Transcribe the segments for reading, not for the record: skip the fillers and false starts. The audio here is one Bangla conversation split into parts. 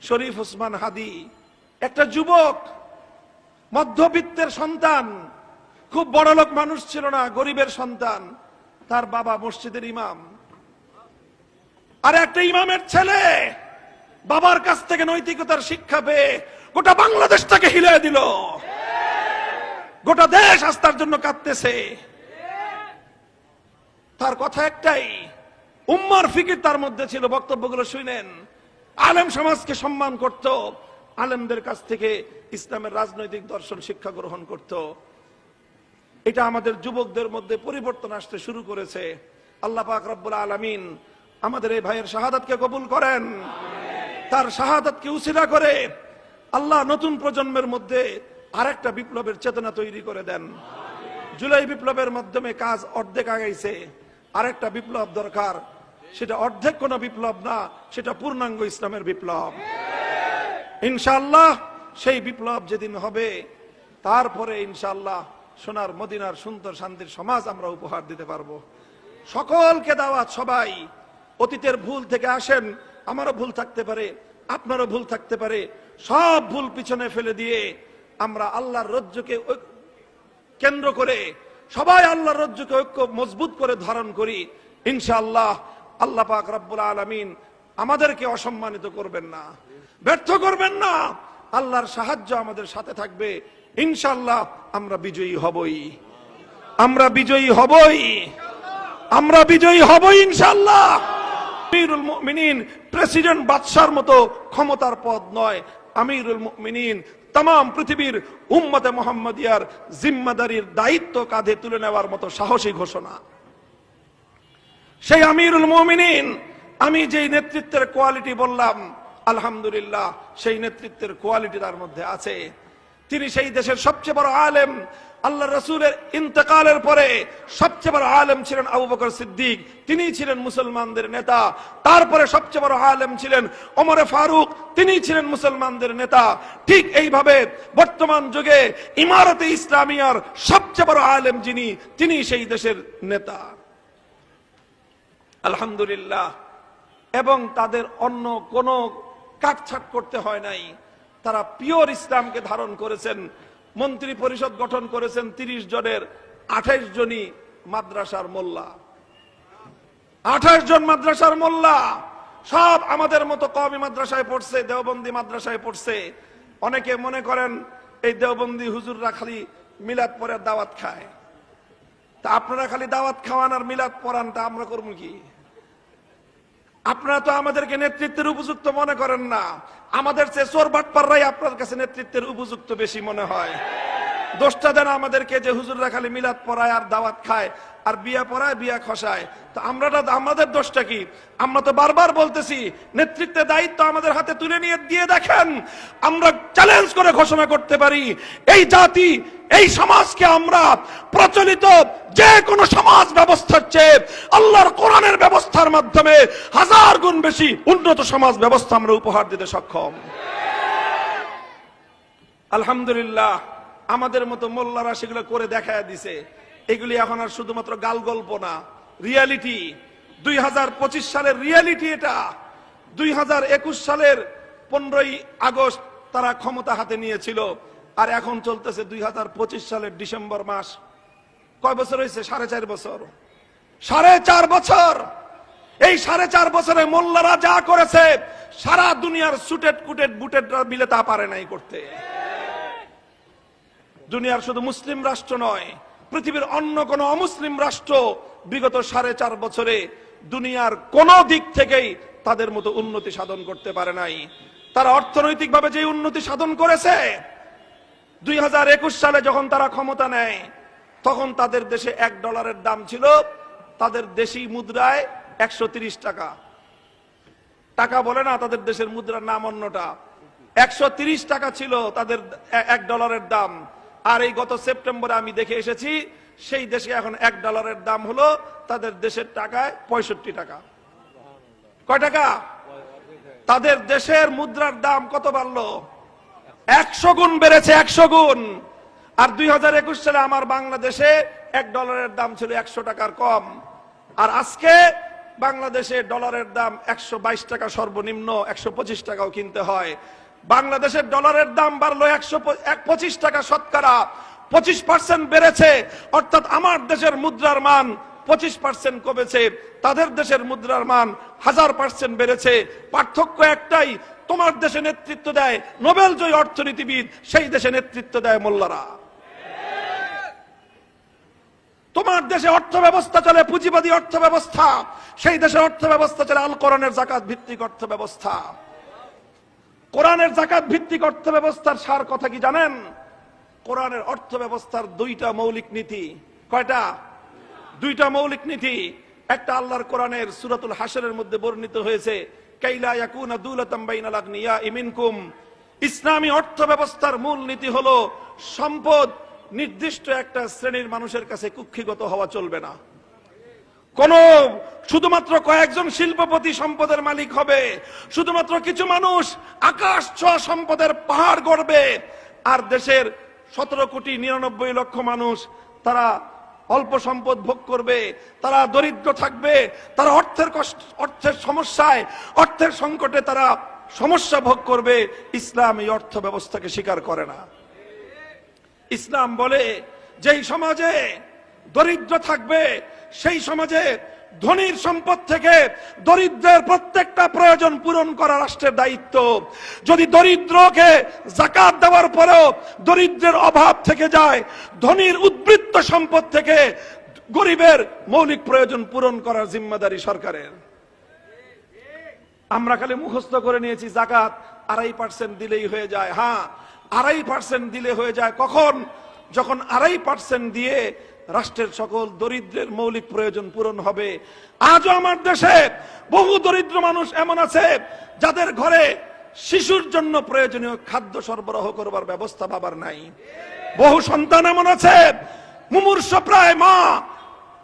শরীফ ওসমান হাদি, একটা যুবক, মধ্যবিত্তের সন্তান, খুব বড়লোক মানুষ ছিল না, গরিবের সন্তান। তার বাবা মসজিদের ইমাম, আর একটা ইমামের ছেলে বাবার কাছ থেকে নৈতিকতার শিক্ষা পেয়ে গোটা বাংলাদেশটাকে হিলিয়ে দিল। গোটা দেশ আস্থার জন্য কাঁদতেছে। তার কথা একটাই, উম্মার ফিকির তার মধ্যে ছিল। বক্তব্যগুলো শুনেন। আলেম সমাজকে সম্মান করত, আলেমদের কাছ থেকে ইসলামের রাজনৈতিক দর্শন শিক্ষা গ্রহণ করত। এটা আমাদের যুবকদের মধ্যে পরিবর্তন আসতে শুরু করেছে। আল্লাহ পাক রব্বুল আলামিন আমাদের এই ভাইয়ের শাহাদাতকে কবুল করেন। তার শাহাদাতকে উসিলা করে আল্লাহ নতুন প্রজন্মের মধ্যে আরেকটা বিপ্লবের চেতনা তৈরি করে দেন। জুলাই বিপ্লবের মাধ্যমে কাজ অর্ধেক আগাইছে, আরেকটা বিপ্লব দরকার। সেটা অর্ধেক কোন বিপ্লব না, সেটা পূর্ণাঙ্গ ইসলামের বিপ্লব। ইনশাআল্লাহ সেই বিপ্লব যেদিন হবে, তারপরে ইনশাআল্লাহ সোনার মদিনার সুন্দর শান্তির সমাজ আমরা উপহার দিতে পারবো। সকলকে দাওয়াত, সবাই অতীতের ভুল থেকে আসেন। আমারও ভুল থাকতে পারে, আপনারও ভুল থাকতে পারে। সব ভুল পিছনে ফেলে দিয়ে আমরা আল্লাহর রজ্জুকে কেন্দ্র করে সবাই আল্লাহর রজ্জুকে ঐক্য মজবুত করে ধারণ করি। ইনশাআল্লাহ আল্লাহ পাক রব্বুল আলামিন আমাদেরকে অসম্মানিত করবেন না, ব্যর্থ করবেন না। আল্লাহর সাহায্য আমাদের সাথে থাকবে। ইনশাআল্লাহ আমরা বিজয়ী হবই, আমরা বিজয়ী হবই, আমরা বিজয়ী হবই ইনশাআল্লাহ। আমিরুল মুমিনিন প্রেসিডেন্ট বাদশার মতো ক্ষমতার পদ নয়। আমিরুল মুমিনিন तमाम পৃথিবীর উম্মতে মুহাম্মাদিয়ার জিম্মাদারির দায়িত্ব কাঁধে তুলে নেওয়ার মতো সাহসী ঘোষণা। সেই আমিরুল মুমিনিন, আমি যে নেতৃত্বের কোয়ালিটি বললাম, আলহামদুলিল্লাহ সেই নেতৃত্বের কোয়ালিটি তার মধ্যে আছে। তিনি সেই দেশের সবচেয়ে বড় আলেম। আল্লাহ রাসূলের ইন্তেকালের পরে সবচেয়ে বড় আলেম ছিলেন আবু বকর সিদ্দিক, তিনি ছিলেন মুসলমানদের নেতা। তারপরে সবচেয়ে বড় আলেম ছিলেন ওমরে ফারুক, তিনি ছিলেন মুসলমানদের নেতা। ঠিক এইভাবে বর্তমান যুগে ইমারতে ইসলামিয়ার সবচেয়ে বড় আলেম যিনি, তিনি সেই দেশের নেতা, আলহামদুলিল্লাহ। এবং তাদের অন্য কোনো কাটছাট করতে হয় নাই। তারা পিওর ইসলামকে ধারণ করেছেন। মন্ত্রী পরিষদ গঠন করেছেন 30 জনের, 28 জনই মাদ্রাসার মোল্লা। 28 জন মাদ্রাসার মোল্লা, সব আমাদের মতো কওমি মাদ্রাসায় পড়ছে, দেওবন্দি মাদ্রাসায় পড়ছে। অনেকে মনে করেন এই দেওবন্দি হুজুররা খালি মিলাদ পড়ে দাওয়াত খায়। তা আপনারা খালি দাওয়াত খাওয়ান আর মিলাদ পড়ান, তা আমরা করবো কি? আপনারা তো আমাদেরকে নেতৃত্বের উপযুক্ত মনে করেন না। আমাদের চেয়ে চোর বাটপাররাই আপনার কাছে নেতৃত্বের উপযুক্ত বেশি মনে হয়। দোষটা দেন আমাদেরকে যে হুজুররা খালি মিলাদ পড়ায় আর দাওয়াত খায় আর বিয়া পড়ায় বিয়া খসায়। তো আমাদের দোষটা কি? আমরা তো বারবার বলতেছি নেতৃত্বের দায়িত্ব আমাদের হাতে তুলে নিয়ে দিয়ে দেখেন। আমরা চ্যালেঞ্জ করে ঘোষণা করতে পারি, এই জাতি, এই সমাজকে আমরা প্রচলিত যে কোনো সমাজ ব্যবস্থার চেয়ে আল্লাহর কোরআনের ব্যবস্থার মাধ্যমে 1000 গুণ বেশি উন্নত সমাজ ব্যবস্থা আমরা উপহার দিতে সক্ষম। আলহামদুলিল্লাহ আমাদের মতো মোল্লারা সেগুলো করে দেখায় দিছে। এগুলি এখন আর শুধুমাত্র গাল গল্প না, রিয়ালিটি। 2025 সালের রিয়ালিটি এটা। 2021 সালের 15ই আগস্ট তারা ক্ষমতা হাতে নিয়েছিল, আর এখন চলতেছে 2025 সালের ডিসেম্বর মাস। কয় বছর হয়েছে? 4.5 বছর। 4.5 বছর। এই 4.5 বছরে মোল্লারা যা করেছে সারা দুনিয়ার সুটেড কুটেড বুটেডরা মিলে তা পারে নাই করতে। দুনিয়ার শুধু মুসলিম রাষ্ট্র নয়, পৃথিবীর অন্য কোন অমুসলিম রাষ্ট্র বিগত 4.5 বছরে দুনিয়ার কোন দিক থেকেই তাদের মতো উন্নতি সাধন করতে পারে নাই। তারা অর্থনৈতিকভাবে যে উন্নতি সাধন করেছে, 2021 সালে যখন তারা ক্ষমতা নেয় তখন তাদের দেশে $1 দাম ছিল তাদের দেশি মুদ্রায় 130 টাকা। টাকা বলে না, তাদের দেশের মুদ্রার নাম অন্যটা। 130 টাকা ছিল তাদের $1 দাম। আর এই গত সেপ্টেম্বরে আমি দেখে এসেছি সেই দেশে এখন $1 দাম হলো তাদের দেশের টাকায় 65 টাকা। কয় টাকা? তাদের দেশের মুদ্রার দাম কত বাড়লো? 100 গুণ বেড়েছে, 100 গুণ। আর 2021 সালে আমার বাংলাদেশে $1 দাম ছিল 100 টাকার কম। আর আজকে বাংলাদেশে ডলারের দাম 122 টাকা সর্বনিম্ন, 125 টাকাও কিনতে হয়। বাংলাদেশের ডলারের দাম বাড়লো 125 টাকা, শতকরা 25% বেড়েছে। অর্থাৎ আমার দেশের মুদ্রার মান 25% কমেছে, তাদের দেশের মুদ্রার মান 1000% বেড়েছে। পার্থক্য একটাই, তোমার দেশে নেতৃত্ব দেয় নোবেল জয়ী অর্থনীতিবিদ, সেই দেশে নেতৃত্ব দেয় মোল্লারা। তোমার দেশে অর্থ ব্যবস্থা চলে পুঁজিবাদী অর্থ ব্যবস্থা, সেই দেশের অর্থ ব্যবস্থা চলে আল কোরআনের যাকাত ভিত্তিক অর্থ ব্যবস্থা। কোরআনের যাকাত ভিত্তিক অর্থ ব্যবস্থার সার কথা কি জানেন? কোরআনের অর্থ ব্যবস্থার দুইটা মৌলিক নীতি। কয়টা? দুইটা মৌলিক নীতি। একটা আল্লাহর কোরআনের সূরাতুল হাশরের মধ্যে বর্ণিত হয়েছে, কাইলা ইয়াকুনা দুলাতাম বাইনাল আগনিয়া মিনকুম। ইসলামী অর্থ ব্যবস্থার মূল নীতি হলো সম্পদ নির্দিষ্ট একটা শ্রেণীর মানুষের কাছে কুক্ষিগত হওয়া চলবে না। কোন শুধুমাত্র কয়েকজন শিল্পপতি সম্পদের মালিক হবে, শুধুমাত্র কিছু মানুষ আকাশ ছোঁয়া সম্পদের পাহাড় গড়বে, আর দেশের 17,99,00,000 মানুষ তারা অল্প সম্পদ ভোগ করবে, তারা দরিদ্র থাকবে, তারা অর্থের সমস্যায়, অর্থের সংকটে তারা সমস্যা ভোগ করবে। ইসলাম এই অর্থ ব্যবস্থাকে স্বীকার করে না। ইসলাম বলে যেই সমাজে দরিদ্র থাকবে সেই সমাজে ধনীর সম্পদ থেকে দরিদ্রের প্রত্যেকটা প্রয়োজন পূরণ করা রাষ্ট্রের দায়িত্ব। যদি দরিদ্রকে যাকাত দেওয়ার পরেও দরিদ্রের অভাব থেকে যায়, ধনীর উদ্বৃত্ত সম্পদ থেকে গরিবের মৌলিক প্রয়োজন পূরণ করার জিম্মাদারি সরকারের। আমরা খালি মুখস্থ করে নিয়েছি যাকাত 2.5% দিলেই হয়ে যায়। হ্যাঁ, 2.5% দিলে হয়ে যায়। কখন? যখন 2.5% দিয়ে রাষ্ট্রের সকল দরিদ্রের মৌলিক প্রয়োজন পূরণ হবে। আজও আমার দেশে বহু দরিদ্র মানুষ এমন আছে যাদের ঘরে শিশুর জন্য প্রয়োজনীয় খাদ্য সরবরাহ করবার ব্যবস্থা বাবার নাই। বহু সন্তান এমন আছে মুমূর্ষ প্রায় মা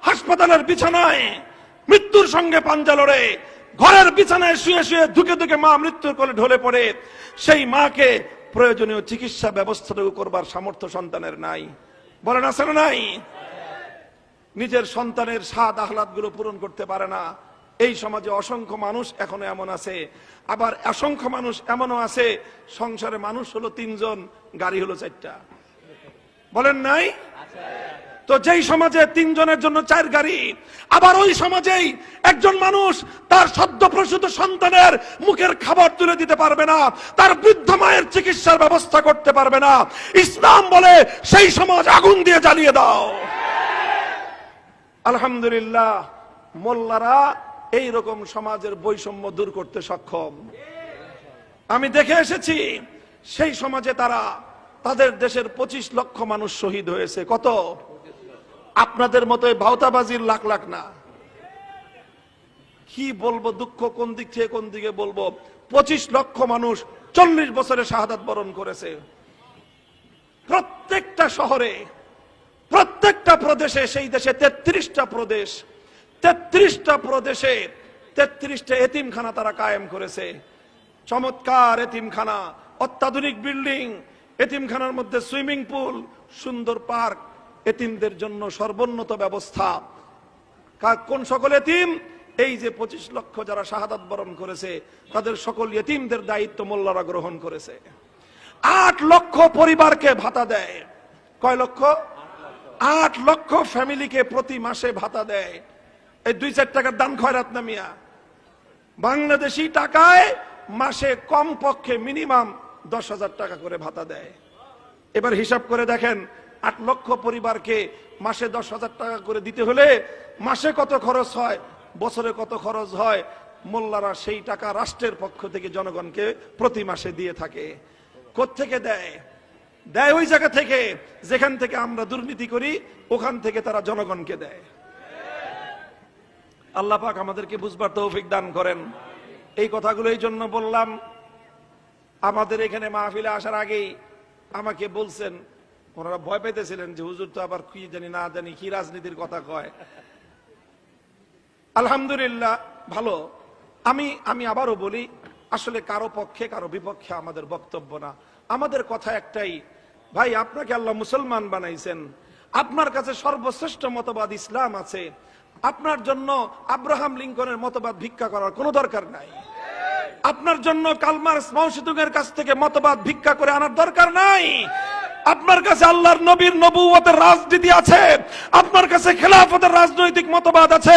হাসপাতালের বিছানায় মৃত্যুর সঙ্গে পাঞ্জা লড়ে, ঘরের বিছানায় শুয়ে শুয়ে ধুকে ধুকে মা মৃত্যুর কোলে ঢলে পড়ে। সেই মাকে প্রয়োজনীয় চিকিৎসা ব্যবস্থাটুকু করবার সামর্থ্য সন্তানের নাই। বলেন আছে না নাই? নিজের সন্তানের স্বাদ আহ্লাদ গুলো পূরণ করতে পারে না। এই সমাজে অসংখ্য মানুষ এখনো এমন আছে। আবার অসংখ্য মানুষ এমনও আছে সংসারে মানুষ হলো 3 জন, গাড়ি হলো 4টা। বলেন নাই? তো যেই সমাজে 3 জনের জন্য 4 গাড়ি, আবার ওই সমাজেই একজন মানুষ তার সদ্য প্রসূত সন্তানের মুখের খাবার তুলে দিতে পারবে না, তার বৃদ্ধ মায়ের চিকিৎসার ব্যবস্থা করতে পারবে না। ইসলাম বলে সেই সমাজ আগুন দিয়ে জ্বালিয়ে দাও। আলহামদুলিল্লাহ, মোল্লারা এই রকম সমাজের বৈষম্য দূর করতে সক্ষম। আমি দেখে এসেছি সেই সমাজে তারা তাদের দেশের 25 লক্ষ মানুষ শহীদ হয়েছে। কত? আপনাদের মতো ভাওতাবাজির লাখ লাখ না। কি বলবো, দুঃখ কোন দিক থেকে কোন দিকে বলবো। 25 লক্ষ মানুষ 40 বছরে শাহাদাত বরণ করেছে। প্রত্যেকটা শহরে, প্রত্যেকটা প্রদেশে, সেই দেশে 33টা প্রদেশ, 33টা প্রদেশে 33টা এতিমখানা তারা কায়েম করেছে। চমৎকার এতিমখানা, অত্যাধুনিক বিল্ডিং, এতিমখানার মধ্যে সুইমিং পুল, সুন্দর পার্ক, এতিমদের জন্য সর্বোন্নত ব্যবস্থা। কোন সকল এতিম? এই যে 25 লক্ষ যারা শাহাদাত বরণ করেছে তাদের সকল এতিমদের দায়িত্ব মোল্লারা গ্রহণ করেছে। 8 লক্ষ পরিবারকে ভাতা দেয়। কয় লক্ষ? 8 লক্ষ ফ্যামিলিকে প্রতি মাসে ভাতা দেয়। এই 2-4 টাকার দান খয়রাত না মিয়া। বাংলাদেশি টাকায় মাসে কম পক্ষে মিনিমাম 10,000 টাকা করে ভাতা দেয়। এবার হিসাব করে দেখেন, 8 লক্ষ পরিবারকে মাসে 10,000 টাকা করে দিতে হলে মাসে কত খরচ হয়, বছরে কত খরচ হয়। মোল্লারা সেই টাকা রাষ্ট্রের পক্ষ থেকে জনগণকে প্রতি মাসে দিয়ে থাকে। কোত্থেকে দেয়? দেয় ওই জায়গা থেকে যেখান থেকে আমরা দুর্নীতি করি, ওখান থেকে তারা জনগণকে দেয়। আল্লাহ পাক আমাদেরকে বুঝবার তৌফিক দান করেন। এই কথাগুলো এই জন্য বললাম, আমাদের এখানে মাহফিলে আসার আগেই আমাকে বলছেন, ওনারা ভয় পেতেছিলেন যে হুজুর তো আবার কি জানি না জানি কি রাজনীতির কথা কয়। আলহামদুলিল্লাহ ভালো। আমি আবারও বলি, আসলে কারো পক্ষে কারো বিপক্ষে আমাদের বক্তব্য না। আমাদের কথা একটাই, ভাই আপনাকে আল্লাহ মুসলমান বানাইছেন, আপনার কাছে সর্বশ্রেষ্ঠ মতবাদ ইসলাম আছে, আপনার জন্য আব্রাহাম লিঙ্কনের মতবাদ ভিক্ষা করার কোনো দরকার নাই। আপনার জন্য কার্ল মার্কস মাও সেতুংয়ের কাছ থেকে মতবাদ ভিক্ষা করে আনার দরকার নাই। আপনার কাছে আল্লাহর নবীর নবুয়তের রাজনীতি আছে, আপনার কাছে খেলাফতের রাজনৈতিক মতবাদ আছে,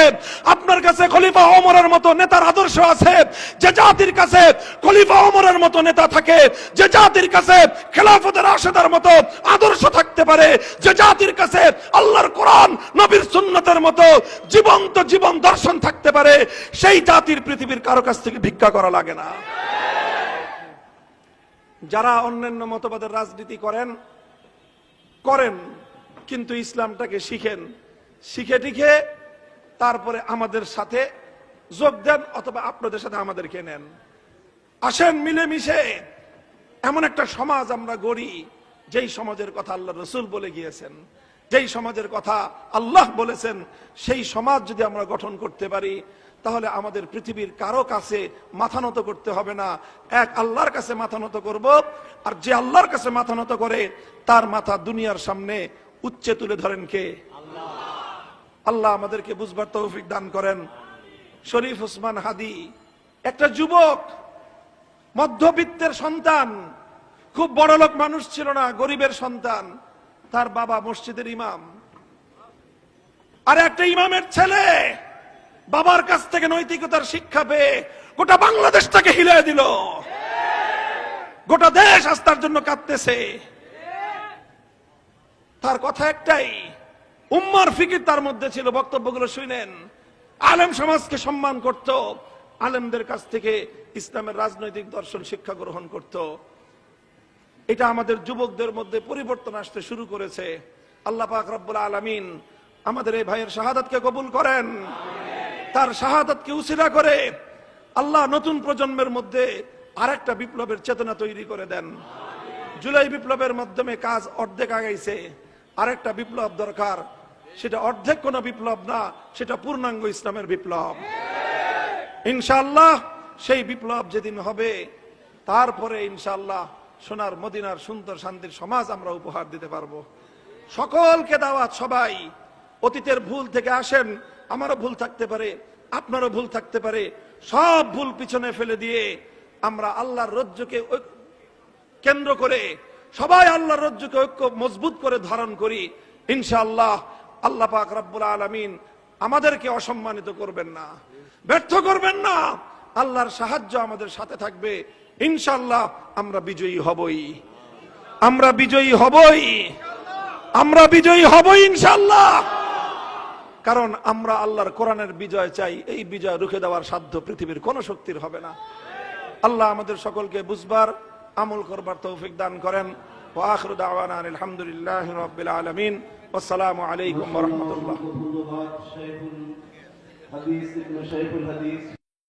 আপনার কাছে খলিফা ওমরের মতো নেতার আদর্শ আছে। যে জাতির কাছে খলিফা ওমরের মতো নেতা থাকে, যে জাতির কাছে খেলাফতের রাশেদার মতো আদর্শ থাকতে পারে, যে জাতির কাছে আল্লাহর কোরআন নবীর সুন্নতের মতো জীবন্ত জীবন দর্শন থাকতে পারে, সেই জাতির পৃথিবীর কারো কাছ থেকে ভিক্ষা করা লাগে না। যারা অন্যান্য মতবাদের রাজনীতি করেন কিন্তু ইসলামটাকে শিখেন, শিখে টিখে তারপরে আমাদের সাথে যোগ দেন অথবা আপনাদের সাথে আমাদেরকে নেন। আসেন মিলেমিশে এমন একটা সমাজ আমরা গড়ি, যেই সমাজের কথা আল্লাহ রসুল বলে গিয়েছেন, যেই সমাজের কথা আল্লাহ বলেছেন, সেই সমাজ যদি আমরা গঠন করতে পারি, তাহলে আমাদের পৃথিবীর কারো কাছে মাথা নত করতে হবে না। এক আল্লাহর কাছে মাথা নত করব, আর যে আল্লাহর কাছে মাথা নত করে তার মাথা দুনিয়ার সামনে উচ্চে তুলে ধরেন কে? আল্লাহ আমাদেরকে বুঝবার তৌফিক দান করেন। শরীফ ওসমান হাদি একটা যুবক, মধ্যবিত্তের সন্তান, খুব বড়লোক মানুষ ছিল না, গরিবের সন্তান। তার বাবা মসজিদের ইমাম, আর একটা ইমামের ছেলে বাবার কাছ থেকে নৈতিকতার শিক্ষা পেয়ে গোটা বাংলাদেশটাকে হিলিয়ে দিল। গোটা দেশ আস্থার জন্য কাঁদতেছে। তার কথা একটাই, উম্মার ফিকির তার মধ্যে ছিল। বক্তব্যগুলো শুনেন। আলেম সমাজকে সম্মান করত, আলেমদের কাছ থেকে ইসলামের রাজনৈতিক দর্শন শিক্ষা গ্রহণ করত। এটা আমাদের যুবকদের মধ্যে পরিবর্তন আসতে শুরু করেছে। আল্লাহ পাক রব্বুল আলামিন আমাদের এই ভাইয়ের শাহাদাতকে কবুল করেন। তার শাহাদাতকে উসিলা করে আল্লাহ নতুন প্রজন্মের মধ্যে আরেকটা বিপ্লবের চেতনা তৈরি করে দেন। জুলাই বিপ্লবের মাধ্যমে কাজ অর্ধেক আগাইছে, আরেকটা বিপ্লব দরকার। সেটা অর্ধেক কোন বিপ্লব না, সেটা পূর্ণাঙ্গ ইসলামের বিপ্লব। ইনশাআল্লাহ সেই বিপ্লব যেদিন হবে, তারপরে ইনশাআল্লাহ সোনার মদিনার সুন্দর শান্তির সমাজ আমরা উপহার দিতে পারবো। সকলকে দাওয়াত, সবাই অতীতের ভুল থেকে আসেন। আমারও ভুল থাকতে পারে, আপনারও ভুল থাকতে পারে। সব ভুল পিছনে ফেলে দিয়ে আমরা আল্লাহর রজ্জুকে কেন্দ্র করে সবাই আল্লাহর রজ্জুকে ঐক্য মজবুত করে ধারণ করি। ইনশাআল্লাহ আল্লাহ পাক রব্বুল আলামিন আমাদেরকে অসম্মানিত করবেন না, ব্যর্থ করবেন না। আল্লাহর সাহায্য আমাদের সাথে থাকবে। ইনশাআল্লাহ আমরা বিজয়ী হবই, আমরা বিজয়ী হবই, আমরা বিজয়ী হবই ইনশাআল্লাহ। কারণ আমরা আল্লাহর কোরআনের বিজয় চাই। এই বিজয় রুখে দেওয়ার সাধ্য পৃথিবীর কোন শক্তির হবে না। আল্লাহ আমাদের সকলকে বুঝবার, আমল করবার তৌফিক দান করেন। ওয়া আখিরু দাওয়ানা আলহামদুলিল্লাহি রাব্বিল আলামিন। আসসালামু আলাইকুম ওয়া রাহমাতুল্লাহ।